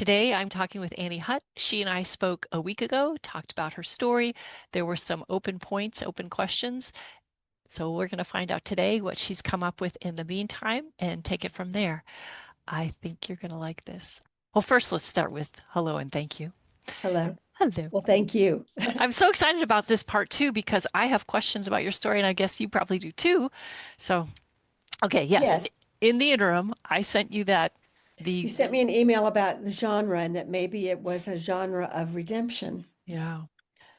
Today, I'm talking with Annie Hutt. She and I spoke a week ago, talked about her story. There were some open points, open questions. So we're going to find out today what she's come up with in the meantime and take it from there. I think you're going to like this. Well, first, let's start with hello and thank you. Hello. Hello. Well, thank you. I'm so excited about this part too because I have questions about your story and I guess you probably do too. So, okay, yes. Yes, In the interim, I sent you that you the sent me an email about the genre and that maybe it was a genre of redemption, yeah.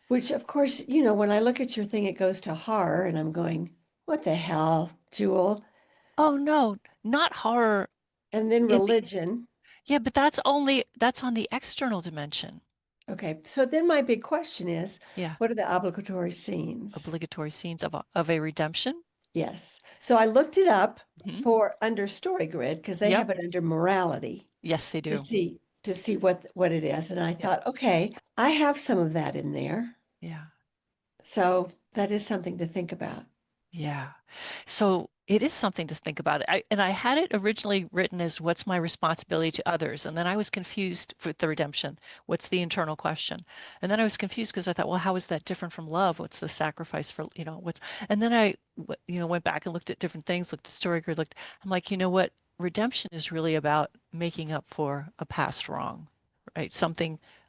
which, of course, when I look at your thing, it goes to horror, and I'm going, what the hell, Jule? Oh no, not horror And then in the religion. yeah, but that's on the external dimension. Okay, so then my big question is, Yeah, what are the obligatory scenes? obligatory scenes of a redemption. Yes. So I looked it up Hmm. for under Story Grid because they Yep. have it under morality Yes, they to do. see what it is. And I Yeah. thought, okay, I have some of that in there. Yeah. So that is something to think about. Yeah. So it is something to think about. And I had it originally written as what's my responsibility to others? And then I was confused with the redemption. What's the internal question? And then I was confused because I thought, well, how is that different from love? What's the sacrifice for, what's, and then went back and looked at different things, looked at story grid, I'm like, you know what? Redemption is really about making up for a past wrong, right?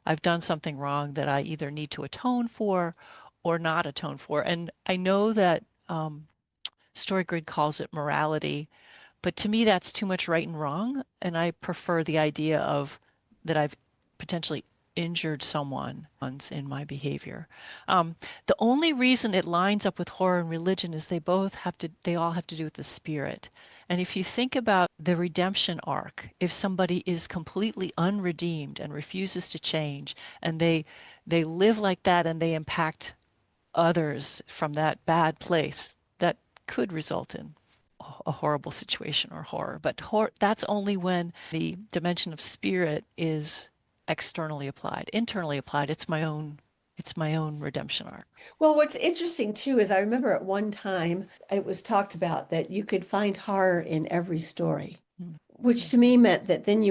I've done something wrong that I either need to atone for or not atone for. And I know that StoryGrid calls it morality, but to me that's too much right and wrong, and I prefer the idea of that I've potentially injured someone once in my behavior. Um, the only reason it lines up with horror and religion is they all have to do with the spirit. And if you think about the redemption arc, if somebody is completely unredeemed and refuses to change, and they live like that and they impact others from that bad place, that could result in a horrible situation or horror. But that's only when the dimension of spirit is externally applied. Internally applied, it's my own redemption arc. Well, what's interesting too is I remember at one time it was talked about that you could find horror in every story, which to me meant that then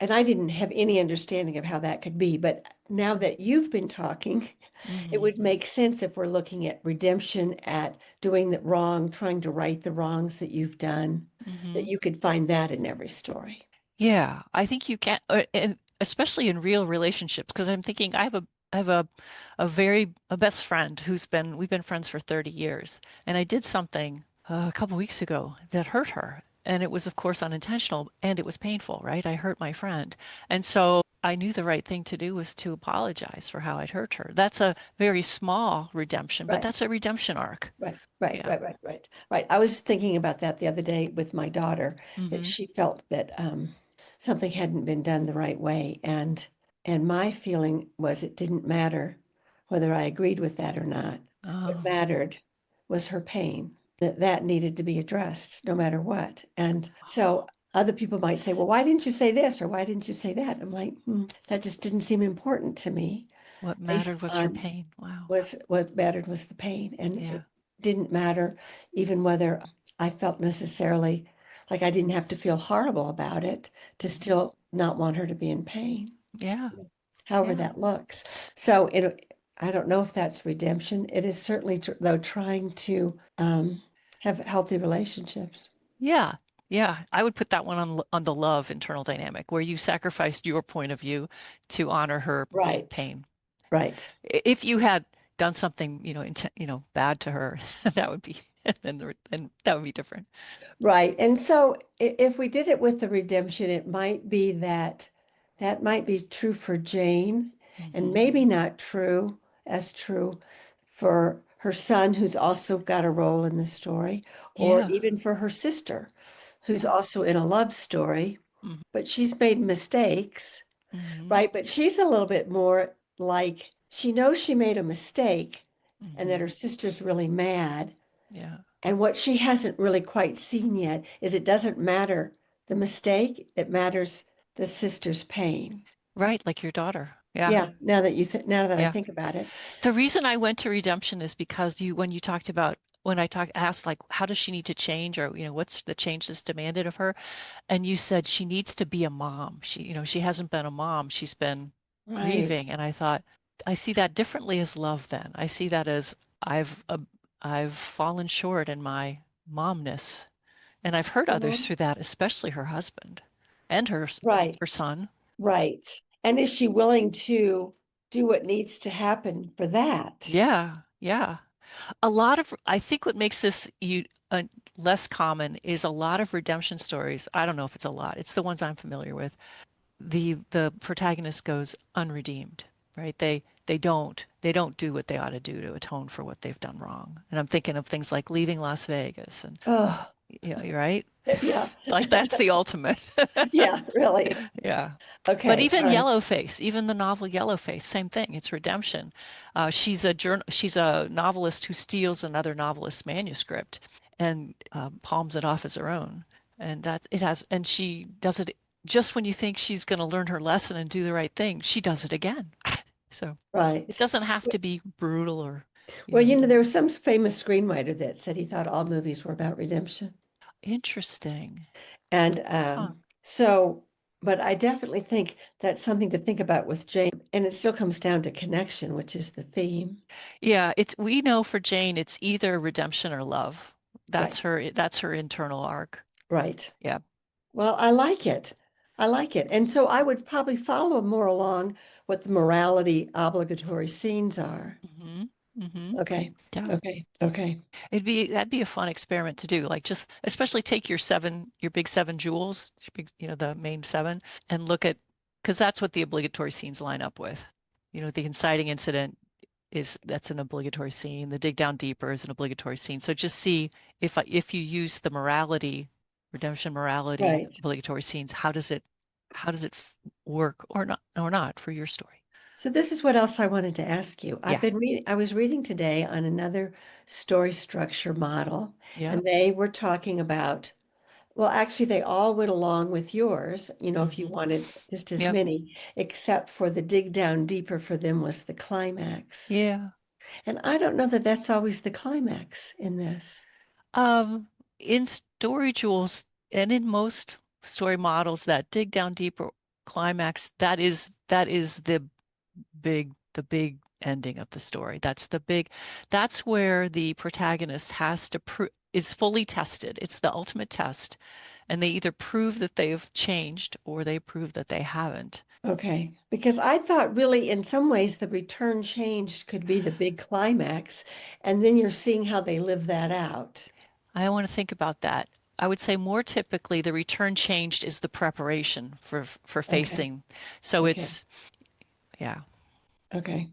and I didn't have any understanding of how that could be, but now that you've been talking, it Mm-hmm. would make sense if we're looking at redemption, at doing the wrong, trying to right the wrongs that you've done, that Mm-hmm. you could find that in every story. Yeah, I think you can, and especially in real relationships, because I'm thinking I have a best friend we've been friends for 30 years, and I did something a couple weeks ago that hurt her, and it was of course unintentional, and it was painful, right? I hurt my friend, and so I knew the right thing to do was to apologize for how I'd hurt her. That's a very small redemption, but Right. that's a redemption arc. Yeah. Right. I was thinking about that the other day with my daughter, that Mm-hmm. she felt that something hadn't been done the right way, and my feeling was it didn't matter whether I agreed with that or not. What Oh, mattered was her pain, that needed to be addressed no matter what. And so other people might say, well, why didn't you say this or why didn't you say that? I'm like, that just didn't seem important to me what based mattered was her on pain. Wow. was what mattered was the pain. And Yeah. it didn't matter even whether I felt necessarily like I didn't have to feel horrible about it to Mhm. still not want her to be in pain, Yeah. however Yeah. that looks. So I don't know if that's redemption. It is certainly, though, trying to have healthy relationships. Yeah. Yeah. I would put that one on the love internal dynamic where you sacrificed your point of view to honor her Right, pain. right. If you had done something, bad to her, that would be then that would be different. Right. And so if we did it with the redemption, it might be that that might be true for Jane and Hmm. maybe not true for her son, who's also got a role in the story, or Yeah. even for her sister, who's Yeah. also in a love story, Hmm. but she's made mistakes, Hmm. right? But she's a little bit more like she knows she made a mistake and that Hmm. her sister's really mad. Yeah. And what she hasn't really quite seen yet is it doesn't matter the mistake, it matters the sister's pain. Right. Like your daughter. Yeah. Yeah, now that I Yeah. think about it. The reason I went to redemption is because when you talked about when I asked like, how does she need to change, or what's the change that's demanded of her? And you said she needs to be a mom. She hasn't been a mom. She's been Right. grieving. And I thought, I see that differently as love then. I see that as I've uh, I've fallen short in my momness. And I've hurt others Mhm. through that, especially her husband and Right. her son. Right. And is she willing to do what needs to happen for that? Yeah, yeah. I think what makes this less common is a lot of redemption stories. I don't know if it's a lot. It's the ones I'm familiar with. The protagonist goes unredeemed, right? They don't do what they ought to do to atone for what they've done wrong. And I'm thinking of things like leaving Las Vegas and Oh, you're right. yeah. Like that's the ultimate. Yeah, really. Yeah. But Okay. even All right. Yellowface, even the novel Yellowface, same thing. It's redemption. She's a novelist who steals another novelist's manuscript and palms it off as her own. And she does it just when you think she's going to learn her lesson and do the right thing. She does it again. So it Right. doesn't have to be brutal or, Well, again. there was some famous screenwriter that said he thought all movies were about redemption. Interesting. And Huh. so, but I definitely think that's something to think about with Jane. And it still comes down to connection, which is the theme. Yeah, we know for Jane, it's either redemption or love. Right. That's her internal arc. Right. Yeah. Well, I like it. I like it. And so I would probably follow more along what the morality obligatory scenes are. hmm hmm Okay. Yeah. Okay. Okay. That'd be a fun experiment to do. Like just especially take your big seven jewels, the main seven, and look at because that's what the obligatory scenes line up with. The inciting incident that's an obligatory scene. The dig down deeper is an obligatory scene. So just see if you use the redemption morality Right. obligatory scenes, how does it work or not for your story? So this is what else I wanted to ask you. Yeah. I was reading today on another story structure model, Yeah. and they were talking about, well, actually, they all went along with yours, if you hmm wanted just as Yep. many, except for the dig down deeper for them was the climax. Yeah. And I don't know that that's always the climax in this. Um, in StoryJoules and in most story models that dig down deeper climax, that is the big ending of the story. That's where the protagonist has to prove is fully tested. It's the ultimate test. And they either prove that they've changed or they prove that they haven't. Okay, because I thought really in some ways the return changed could be the big climax, and then you're seeing how they live that out. I want to think about that. I would say more typically the return changed is the preparation for Okay, facing. So okay, yeah. okay,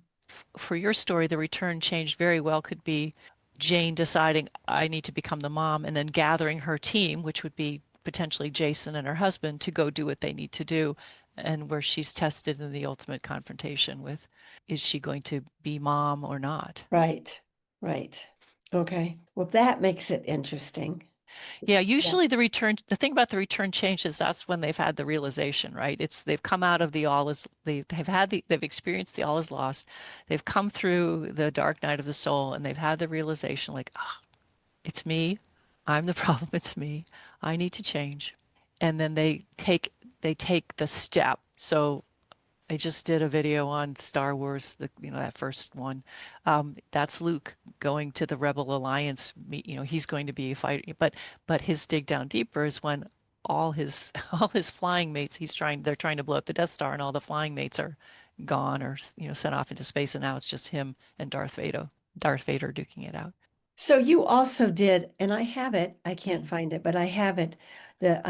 For your story, the return changed very well could be Jane deciding I need to become the mom and then gathering her team, which would be potentially Jason and her husband, to go do what they need to do. And where she's tested in the ultimate confrontation with, is she going to be mom or not? right, right. Okay, well, that makes it interesting. Yeah, Yeah, usually the thing about the return change is that's when they've had the realization, right? They've come out of the all is, they've experienced the all is lost. They've come through the dark night of the soul and they've had the realization like, oh, it's me. I'm the problem. It's me. I need to change. And then they take the step. So I just did a video on Star Wars, that first one. That's Luke going to the Rebel Alliance. He's going to be fighting, but his dig down deeper is when all his all his flying mates. They're trying to blow up the Death Star, and all the flying mates are gone or sent off into space, and now it's just him and Darth Vader. Darth Vader duking it out. so you also did, and I have it, I can't Hmm. find it, but I have it, the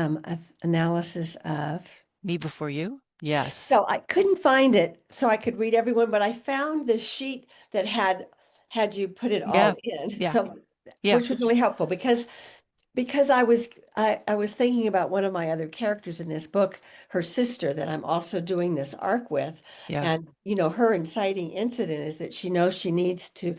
analysis of. Me Before You? Yes. So I couldn't find it so I could read everyone, but I found this sheet that had you put it all Yeah. in. Yeah. So Yeah. which was really helpful because I was thinking about one of my other characters in this book, her sister that I'm also doing this arc with. Yeah. And her inciting incident is that she knows she needs to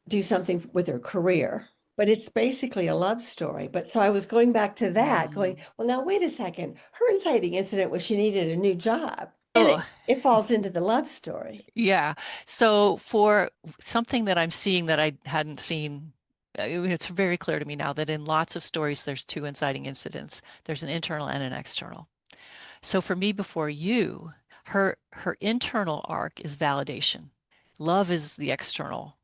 do something with her career. But it's basically a love story. But so I was going back to that, going, Mm. well, now wait a second. Her inciting incident was she needed a new job. And Oh, it falls into the love story. yeah. So for something that I'm seeing that I hadn't seen it's very clear to me now that in lots of stories, there's two inciting incidents. There's an internal and an external. So for me, before you, her internal arc is validation. Love is the external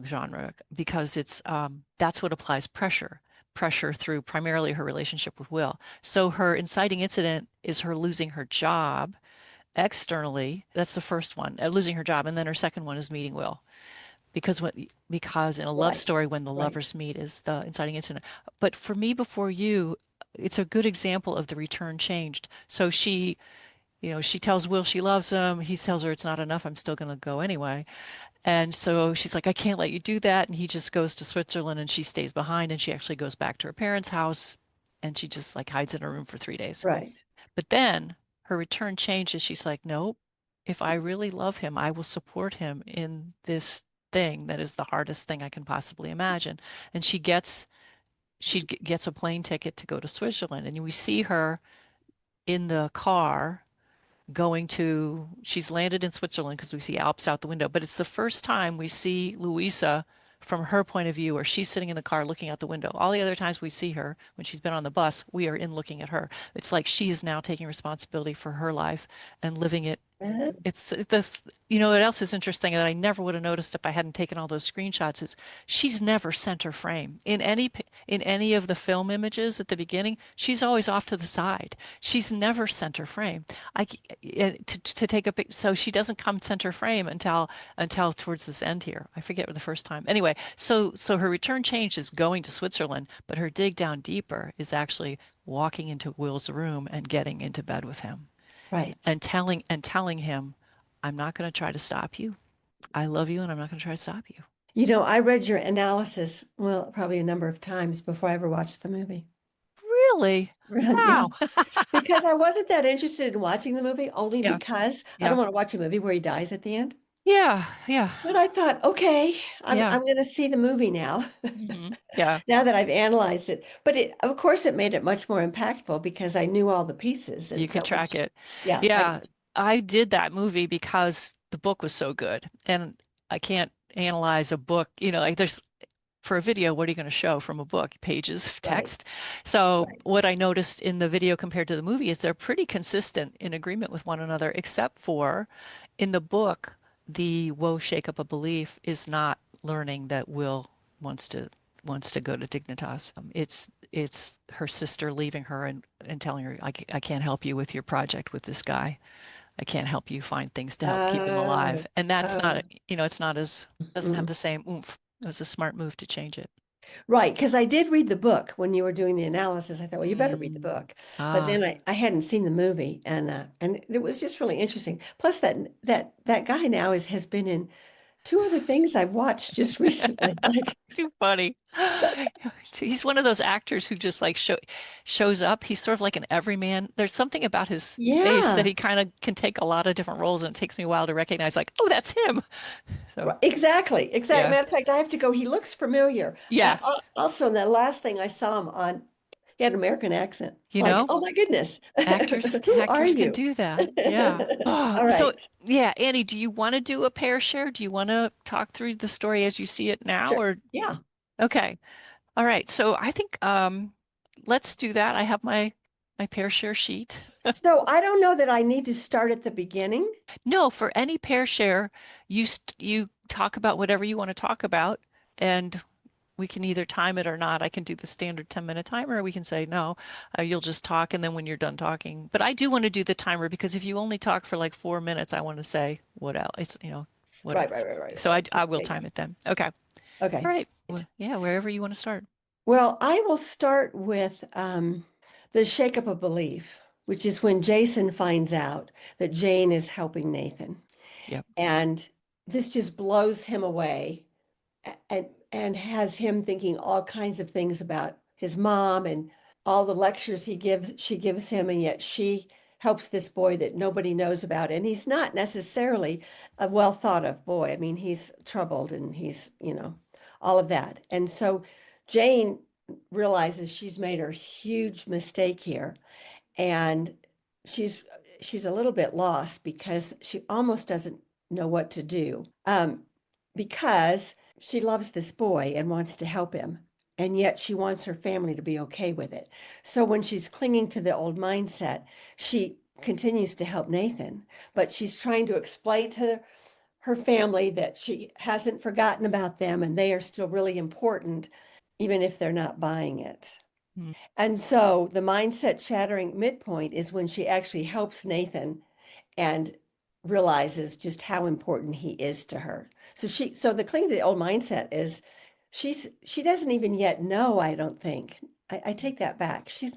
genre because it's that's what applies pressure through primarily her relationship with Will. So her inciting incident is her losing her job externally. That's the first one, losing her job, and then her second one is meeting Will. Because in a love Right, story, when the right. lovers meet is the inciting incident. But for me, before you, it's a good example of the return changed. So she tells Will she loves him. He tells her it's not enough. I'm still going to go anyway. And so she's like, I can't let you do that. And he just goes to Switzerland and she stays behind and she actually goes back to her parents' house and she just like hides in her room for 3 days. Right. But then her return changes. She's like, nope, if I really love him, I will support him in this thing that is the hardest thing I can possibly imagine. And she gets a plane ticket to go to Switzerland. And we see her in the car she's landed in Switzerland because we see Alps out the window, but it's the first time we see Louisa from her point of view, where she's sitting in the car looking out the window. All the other times we see her, when she's been on the bus, we are in looking at her. It's like she is now taking responsibility for her life and living it. It's this, what else is interesting that I never would have noticed if I hadn't taken all those screenshots is she's never center frame in any of the film images at the beginning. She's always off to the side. She's never center frame. To take a pic, so she doesn't come center frame until towards this end here. I forget the first time. Anyway, so her return change is going to Switzerland, but her dig down deeper is actually walking into Will's room and getting into bed with him Right. and telling him, I'm not going to try to stop you. I love you and I'm not going to try to stop you. I read your analysis, well, probably a number of times before I ever watched the movie. Really? Yeah, Wow. because I wasn't that interested in watching the movie, only Yeah. because I don't Yeah. want to watch a movie where he dies at the end. Yeah. Yeah. But I thought, okay, I'm Yeah. I'm going to see the movie now, Yeah. now that I've analyzed it. But of course, it made it much more impactful because I knew all the pieces, You and could so track it. yeah, Yeah. I did that movie because the book was so good. And I can't analyze a book, like for a video, what are you going to show from a book? Pages of right, text. So right. what I noticed in the video compared to the movie is they're pretty consistent in agreement with one another, except for in the book, the whoa, shake up a belief is not learning that Will wants to wants to go to Dignitas. It's her sister leaving her and telling her, I can't help you with your project with this guy. I can't help you find things to help keep him alive. Oh, And that's not, oh, it's not as, doesn't have mm. the same oomph. It was a smart move to change it. Right, because I did read the book when you were doing the analysis. I thought, well, you better read the Mm. book. But Ah, then I hadn't seen the movie, and it was just really interesting. Plus, that guy now has been in two other things I've watched just recently. Like, too funny. He's one of those actors who just like shows up. He's sort of like an everyman. There's something about his face that yeah, he kind of can take a lot of different roles, and it takes me a while to recognize, like, oh, that's him. So, exactly, exactly. yeah. Matter of fact, I have to go. He looks familiar. Yeah. Also, in the last thing I saw him on, he had an American accent. You Like, know, oh my goodness, actors who are actors can you? do that. Yeah. All So, right, yeah, Annie, do you want to do a pair share? Do you want to talk through the story as you see it now, sure. or Yeah. okay. All right. So I think let's do that. I have my pair share sheet. So I don't know that I need to start at the beginning. No, for any pair share, you talk about whatever you want to talk about, and we can either time it or not. I can do the standard 10-minute timer, or we can say no, you'll just talk, and then when you're done talking. But I do want to do the timer because if you only talk for like 4 minutes, I want to say what else, what Right, right, else. right, right, So I right. I will Okay, time it then. Okay. okay. All right. Well, yeah, wherever you want to start. Well, I will start with the shakeup of belief, which is when Jason finds out that Jane is helping Nathan. Yep. And this just blows him away and has him thinking all kinds of things about his mom and all the lectures she gives him, and yet she helps this boy that nobody knows about. And he's not necessarily a well thought of boy. I mean, he's troubled and he's, all of that. And so Jane realizes she's made a huge mistake here, and she's she's a little bit lost because she almost doesn't know what to do. because she loves this boy and wants to help him. And yet she wants her family to be okay with it. So when she's clinging to the old mindset, she continues to help Nathan, but she's trying to explain to her family that she hasn't forgotten about them and they are still really important, even if they're not buying it. Mm. And so the mindset shattering midpoint is when she actually helps Nathan and realizes just how important he is to her. So the cling to the old mindset is she doesn't even yet know, I don't think. I take that back. She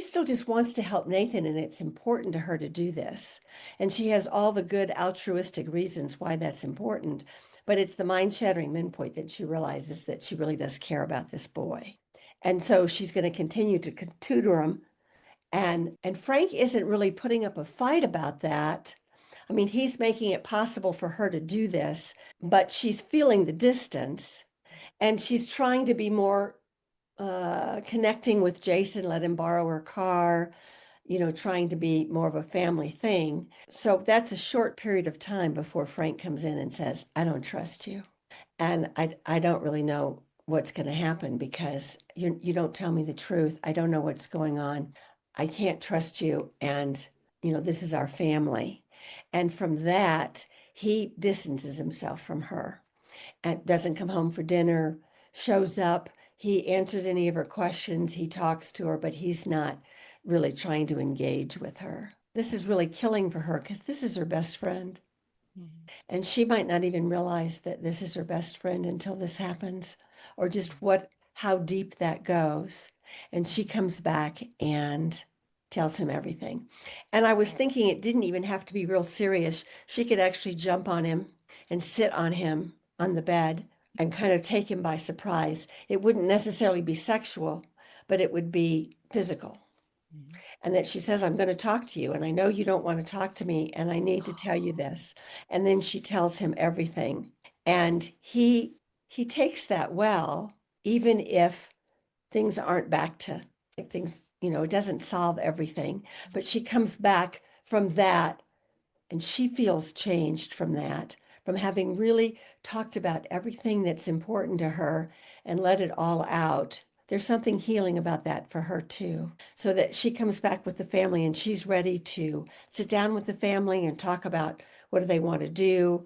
still just wants to help Nathan, and it's important to her to do this. And she has all the good altruistic reasons why that's important. But it's the mind shattering midpoint that she realizes that she really does care about this boy. And so she's going to continue to tutor him. And Frank isn't really putting up a fight about that. I mean, he's making it possible for her to do this, but she's feeling the distance and she's trying to be more connecting with Jason, let him borrow her car, trying to be more of a family thing. So that's a short period of time before Frank comes in and says, I don't trust you. And I don't really know what's going to happen because you don't tell me the truth. I don't know what's going on. I can't trust you. And, this is our family. And from that, he distances himself from her and doesn't come home for dinner, shows up. He answers any of her questions. He talks to her, but he's not really trying to engage with her. This is really killing for her because this is her best friend. Mhm. And she might not even realize that this is her best friend until this happens, or just how deep that goes. And she comes back and tells him everything. And I was thinking it didn't even have to be real serious. She could actually jump on him and sit on him on the bed and kind of take him by surprise. It wouldn't necessarily be sexual, but it would be physical. Mhm. And that she says, I'm going to talk to you. And I know you don't want to talk to me. And I need to tell you this. And then she tells him everything. And he takes that well, even if things aren't back to like things, it doesn't solve everything. But she comes back from that and she feels changed from that, from having really talked about everything that's important to her and let it all out. There's something healing about that for her too. So that she comes back with the family and she's ready to sit down with the family and talk about what do they want to do,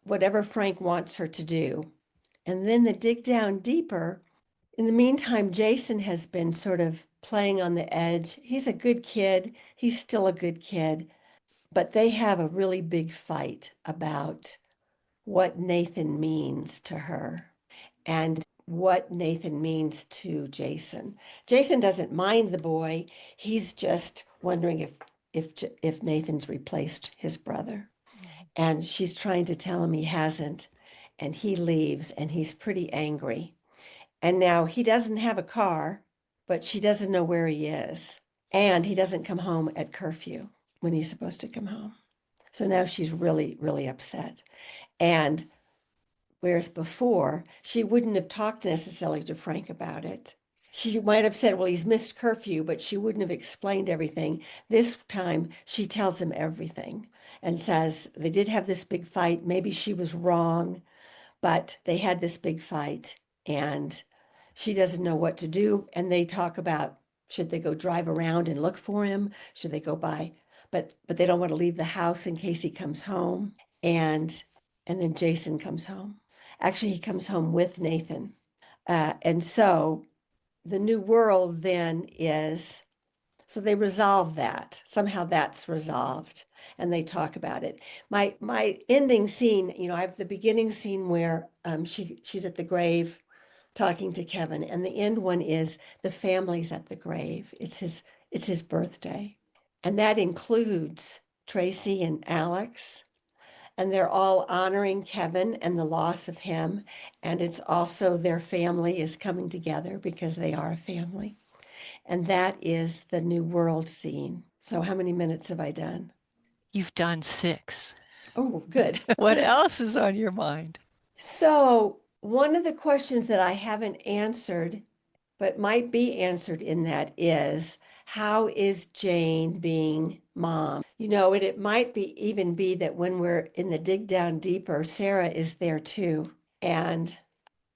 whatever Frank wants her to do. And then the dig down deeper. In the meantime, Jason has been sort of playing on the edge. He's a good kid. He's still a good kid, but they have a really big fight about what Nathan means to her and what Nathan means to Jason. Jason doesn't mind the boy. He's just wondering if Nathan's replaced his brother. And she's trying to tell him he hasn't. And he leaves and he's pretty angry. And now he doesn't have a car, but she doesn't know where he is. And he doesn't come home at curfew when he's supposed to come home. So now she's really, really upset. And whereas before, she wouldn't have talked necessarily to Frank about it. She might have said, well, he's missed curfew, but she wouldn't have explained everything. This time, she tells him everything and says they did have this big fight. Maybe she was wrong, but they had this big fight and she doesn't know what to do. And they talk about should they go drive around and look for him? Should they go by? But they don't want to leave the house in case he comes home. And and then Jason comes home. Actually, he comes home with Nathan. And so the new world then is so they resolve that. Somehow that's resolved and they talk about it. My ending scene, I have the beginning scene where she's at the grave talking to Kevin, and the end one is the family's at the grave. It's his birthday. And that includes Tracy and Alex, and they're all honoring Kevin and the loss of him. And it's also their family is coming together because they are a family. And that is the new world scene. So how many minutes have I done? You've done 6. Oh, good. What else is on your mind? So one of the questions that I haven't answered, but might be answered in that is, how is Jane being mom? You know, and it might be even be that when we're in the dig down deeper, Sarah is there too, and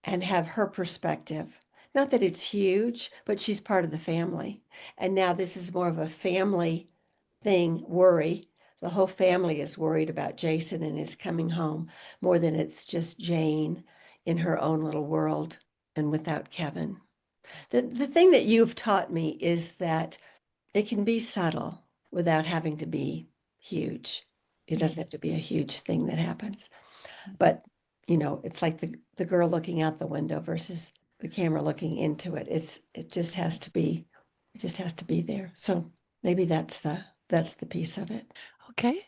have her perspective. Not that it's huge, but she's part of the family. And now this is more of a family thing, worry. The whole family is worried about Jason and his coming home more than it's just Jane in her own little world and without Kevin. The thing that you've taught me is that it can be subtle without having to be huge. It doesn't Mhm. have to be a huge thing that happens. Mhm. But, you know, it's like the girl looking out the window versus the camera looking into it. It just has Mhm. to be, it just has to be there. So maybe that's the piece of it. Okay.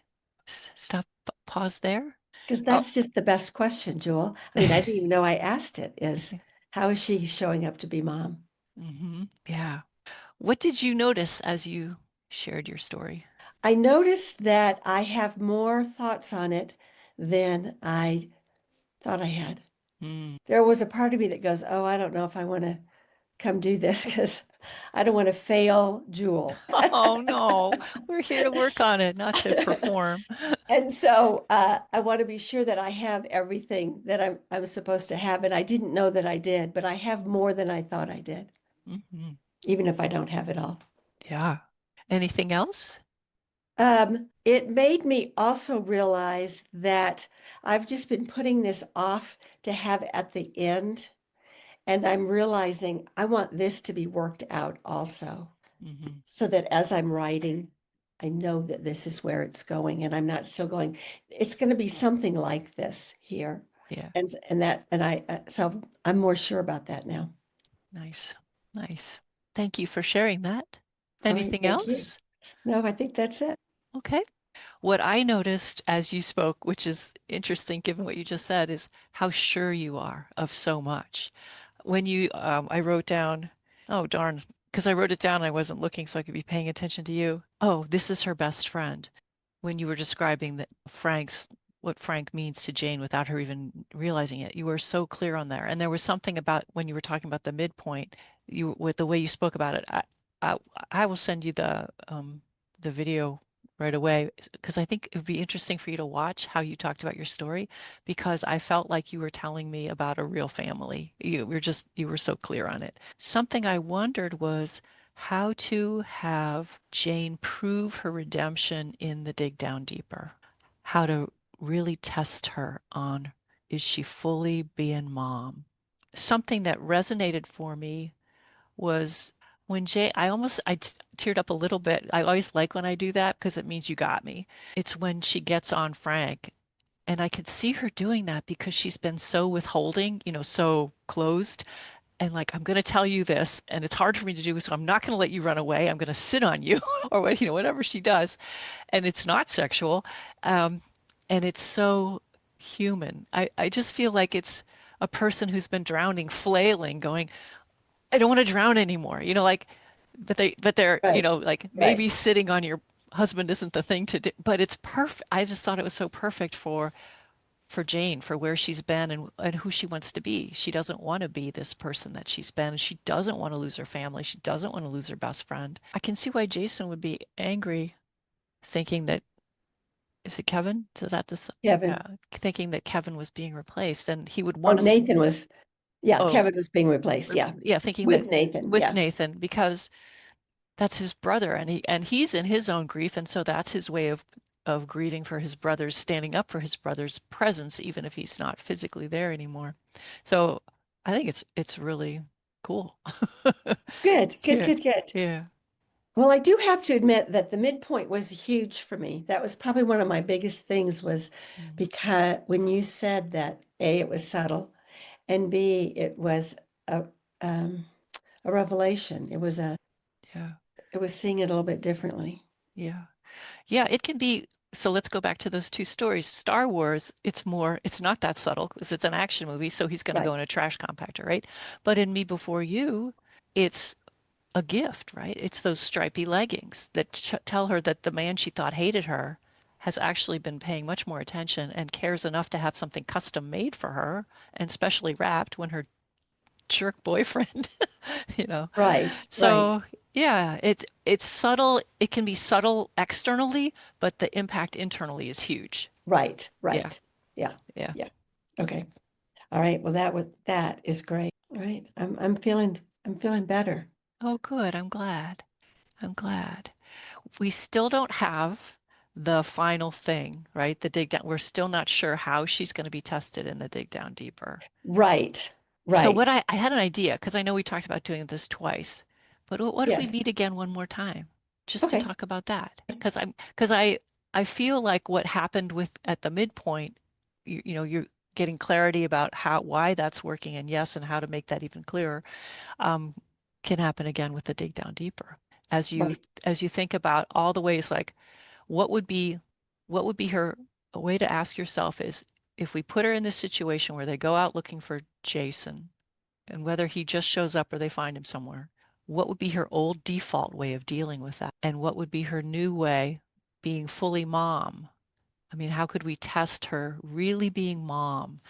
Stop, pause there. Because Oh, that's just the best question, Jewel. I mean, I didn't even know I asked it, is how is she showing up to be mom? Yeah. What did you notice as you shared your story? I noticed that I have more thoughts on it than I thought I had. Mm. There was a part of me that goes, oh, I don't know if I want to come do this because I don't want to fail Jewel. Oh no, we're here to work on it, not to perform. And so I want to be sure that I have everything that I'm supposed to have. And I didn't know that I did, but I have more than I thought I did, Mhm. even if I don't have it all. Yeah. Anything else? It made me also realize that I've just been putting this off to have at the end. And I'm realizing I want this to be worked out also, Hmm. so that as I'm writing, I know that this is where it's going, and I'm not still going, it's going to be something like this here. Yeah. So I'm more sure about that now. Nice. Nice. Thank you for sharing that. All right, Anything thank you. else? No, I think that's it. Okay. What I noticed as you spoke, which is interesting given what you just said, is how sure you are of so much. When I wrote down, oh darn, because I wrote it down, I wasn't looking so I could be paying attention to you. Oh, this is her best friend. When you were describing what Frank means to Jane without her even realizing it, you were so clear on there. And there was something about when you were talking about the midpoint, with the way you spoke about it. I, I will send you the video right away because I think it would be interesting for you to watch how you talked about your story because I felt like you were telling me about a real family. You were so clear on it. Something I wondered was how to have Jane prove her redemption in the dig down deeper. How to really test her on, is she fully being mom? Something that resonated for me was when Jay, I teared up a little bit. I always like when I do that because it means you got me. It's when she gets on Frank. And I could see her doing that because she's been so withholding, so closed. And like, I'm going to tell you this, and it's hard for me to do, so I'm not going to let you run away. I'm going to sit on you, or what, whatever she does. And it's not sexual. Um, and it's so human. I just feel like it's a person who's been drowning, flailing, going, I don't want to drown anymore. Like, but they're, Right, like right. maybe sitting on your husband isn't the thing to do, but it's perfect. I just thought it was so perfect for Jane, for where she's been and who she wants to be. She doesn't want to be this person that she's been. She doesn't want to lose her family. She doesn't want to lose her best friend. I can see why Jason would be angry, thinking that, is it Kevin? So that this, yeah, Kevin. thinking that Kevin was being replaced, and he would Oh, want to. Nathan was, yeah, Oh, Kevin was being replaced. Yeah. yeah, thinking that With Nathan. with Yeah. Nathan because that's his brother, and he's in his own grief, and so that's his way of grieving for his brother's, standing up for his brother's presence, even if he's not physically there anymore. So I think it's really cool. Good, good, Yeah, good, good. yeah. Well, I do have to admit that the midpoint was huge for me. That was probably one of my biggest things was Mhm. because when you said that A, it was subtle, and B, it was a um, a revelation. Yeah, It was seeing it a little bit differently. yeah. Yeah, it can be. So let's go back to those two stories. Star Wars, it's not that subtle because it's an action movie, so he's going to Right, go in a trash compactor, right? But in Me Before You, it's a gift, right? It's those stripy leggings that tell her that the man she thought hated her has actually been paying much more attention and cares enough to have something custom made for her and specially wrapped when her jerk boyfriend, you know. right, right. So Yeah, it's subtle. It can be subtle externally, but the impact internally is huge. Right, Yeah, right. Yeah, yeah. yeah. Okay. All right. Well, that is great. All right. I'm feeling better. Oh, good. I'm glad. I'm glad. We still don't have the final thing, right? The dig down. We're still not sure how she's going to be tested in the dig down deeper. Right, So right. I had an idea because I know we talked about doing this twice, but what if we Yes. meet again one more time just to Okay. talk about that? Because I feel like what happened with at the midpoint, you're getting clarity about why that's working and yes, and how to make that even clearer, um, can happen again with the dig down deeper. As you Right. as you think about all the ways, like what would be what would be her a way to ask yourself is if we put her in this situation where they go out looking for Jason and whether he just shows up or they find him somewhere, what would be her old default way of dealing with that? And what would be her new way being fully mom? I mean, how could we test her really being mom,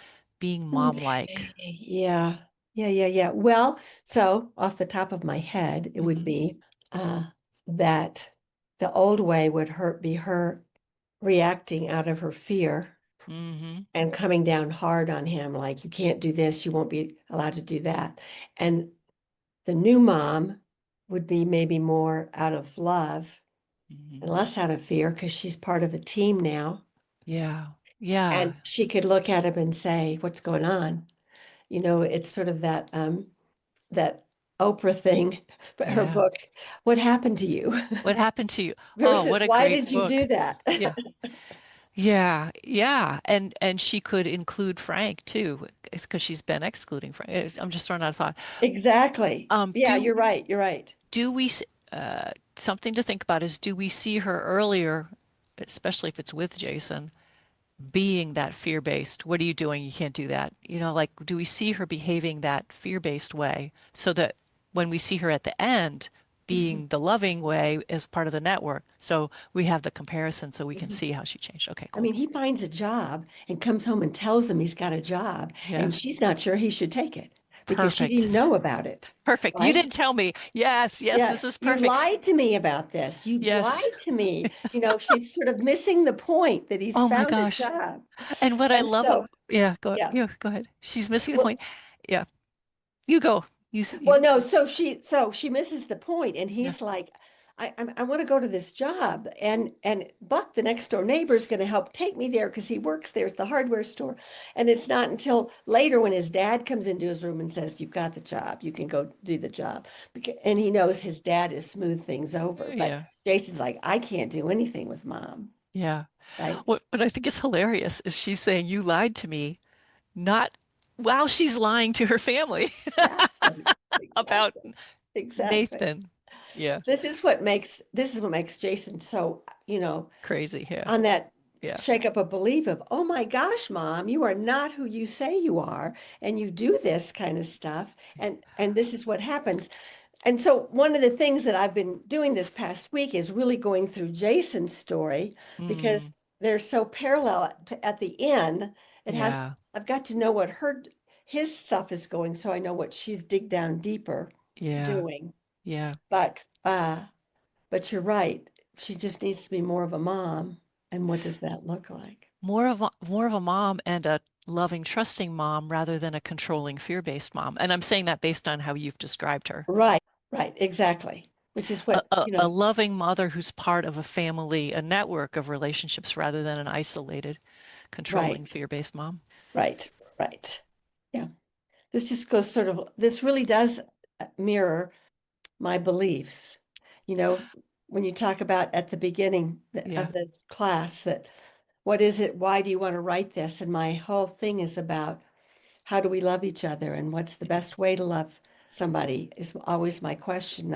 being mom-like? Okay. Yeah. Yeah, yeah, yeah. Well, so off the top of my head, it would Hmm. be that the old way would be her reacting out of her fear Hmm. and coming down hard on him, like, you can't do this, you won't be allowed to do that. And the new mom would be maybe more out of love and Hmm. less out of fear because she's part of a team now. Yeah. And Yeah. she could look at him and say, what's going on? It's sort of that Oprah thing, but her Yeah. book, What Happened to You? What happened to you? Oh, Versus what a why great did you do book. that? Yeah. Yeah, yeah, and she could include Frank too, because she's been excluding Frank. I'm just throwing out a thought. Exactly. Um, Yeah, do you're right. You're right. do we something to think about is do we see her earlier, especially if it's with Jason, being that fear-based? What are you doing? You can't do that. Like do we see her behaving that fear-based way so that when we see her at the end Mhm, being the loving way as part of the network, so we have the comparison so we can mhm. see how she changed. Okay, I cool. mean, he finds a job and comes home and tells him he's got a job, Yeah. and she's not sure he should take it because she Perfect. didn't know about it, Perfect. You right? didn't tell me. Yes, yes, this Yes, is you perfect. lied to me about this. You've Yes. lied to me. She's sort of missing the point that he's Oh my found a gosh. job. And what I And love, so, yeah. yeah, go ahead. She's missing the point. Well, Yeah, you go. Well, no, so she misses the point, and Yeah. he's like, I want to go to this job, and Buck, the next door neighbor, is going to help take me there because he works there. It's the hardware store, and it's not until later when his dad comes into his room and says, "You've got the job. You can go do the job," and he knows his dad has smoothed things over. But Yeah. Jason's like, I can't do anything with mom, Yeah. right? What I think is hilarious is she's saying you lied to me, not while she's lying to her family Exactly, about exactly, exactly. Nathan. Yeah. This is what makes Jason so, Crazy. Yeah. on that Yeah. shake up a belief of, oh my gosh, mom, you are not who you say you are, and you do this kind of stuff, and this is what happens. And so one of the things that I've been doing this past week is really going through Jason's story because Mm, they're so parallel at the end. It has yeah. I've got to know what his stuff is going, so I know what she's dig down deeper Yeah. doing. Yeah. But you're right. She just needs to be more of a mom. And what does that look like? More of a mom and a loving, trusting mom rather than a controlling, fear-based mom. And I'm saying that based on how you've described her. Right, right, exactly. Which is A, what, a, a loving mother who's part of a family, a network of relationships rather than an isolated, controlling, right, fear-based mom. right, right. Yeah. This really does mirror my beliefs. You know, when you talk about at the beginning Yeah. of the class that what is it? Why do you want to write this? And my whole thing is about how do we love each other and what's the best way to love somebody is always my question,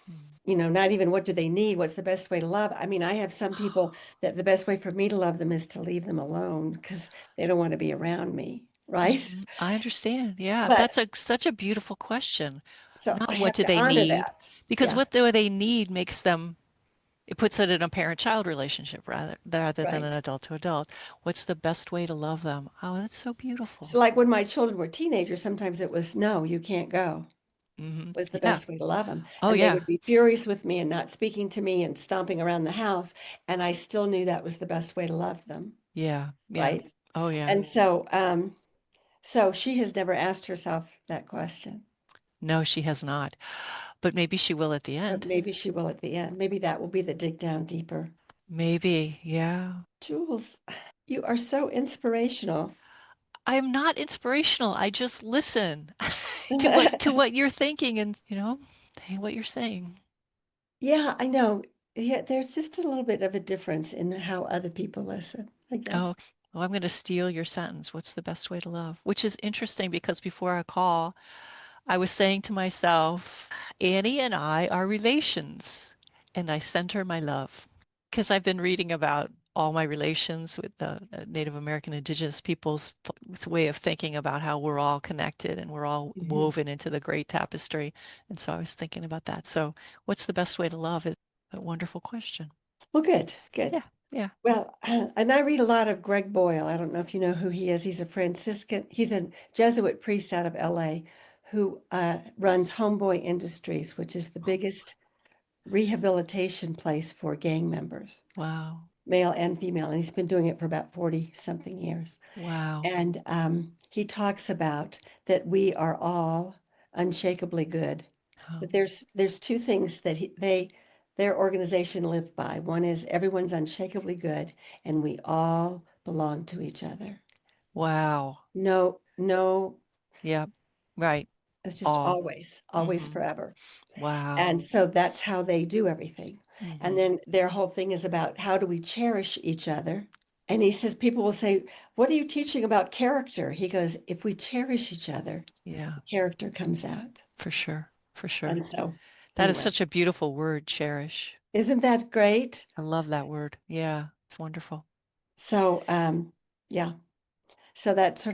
Mm. not even what do they need, what's the best way to love. I mean, I have some people that the best way for me to love them is to leave them alone because they don't want to be around me, right? Mhm. I understand. Yeah, But that's such a beautiful question. so I Not what have do to they honor need, that. because Yeah, what do they need makes them it puts it in a parent-child relationship rather than an right. adult to adult. What's the best way to love them? Oh, that's so So beautiful. like when my children were teenagers, sometimes it was, no, you can't go. was the Yeah. best way to love them. Oh, And they yeah. would be furious with me and not speaking to me and stomping around the house. And I still knew that was the best way to love them, Yeah. Yeah. right? Oh, yeah. And so she has never asked herself that question. No, she has not. But maybe she will at the But end. maybe she will at the end. Maybe that will be the dig down deeper. Maybe. Yeah. Jules, you are so inspirational. I'm not inspirational. I just listen to what you're thinking and, what you're saying. Yeah, I know. Yeah, there's just a little bit of a difference in how other people listen, I Oh, guess. well, I'm going to steal your sentence. What's the best way to love? Which is interesting because before our call, I was saying to myself, Annie and I are relations, and I sent her my love. Because I've been reading about all my relations with the Native American indigenous peoples' way of thinking about how we're all connected and we're all Mhm. woven into the great tapestry. And so I was thinking about that. So, what's the best way to love is a wonderful question. Well, good, good. Yeah, yeah. Well, and I read a lot of Greg Boyle. I don't know if you know who he is. He's a Jesuit priest out of LA who runs Homeboy Industries, which is the biggest rehabilitation place for gang members, Wow. male and female. And he's been doing it for about 40 something years. Wow. And he talks about that we are all unshakably good. Oh, That there's two things that their organization lived by. One is everyone's unshakably good, and we all belong to each other. wow. No, no, Yep. Right. it's just All. always, always Mm-hmm. forever. Wow. And so that's how they do everything. And Mm-hmm. then their whole thing is about how do we cherish each other. And he says, people will say, what are you teaching about character? He goes, if we cherish each other, Yeah, character comes out. for sure. For sure. And so, That is anyway, such a beautiful word, cherish. isn't that great? I love that word. Yeah, it's wonderful. So, yeah. So that's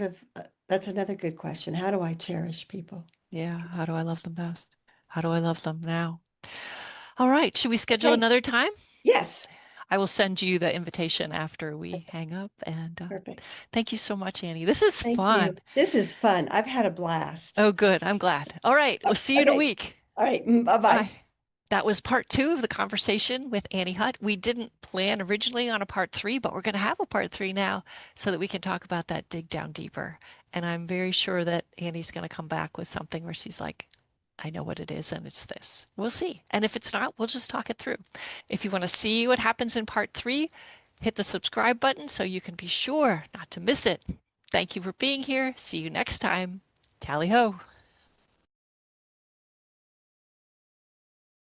another good question. How do I cherish people? Yeah, how do I love them best? How do I love them now? All right, should we schedule Okay. another time? Yes. I will send you the invitation after we Okay. hang up. And Perfect. thank you so much, Annie. This is Thank you. fun. This is fun. I've had a blast. Oh, good. I'm glad. All right, we'll see you in a Okay. week. All right. Bye-bye. Bye. That was part two of the conversation with Annie Hutt. We didn't plan originally on a part three, but we're going to have a part three now so that we can talk about that dig down deeper. And I'm very sure that Annie's going to come back with something where she's like, I know what it is, and it's this. We'll see. And if it's not, we'll just talk it through. If you want to see what happens in part three, hit the subscribe button so you can be sure not to miss it. Thank you for being here. See you next time. Tally ho.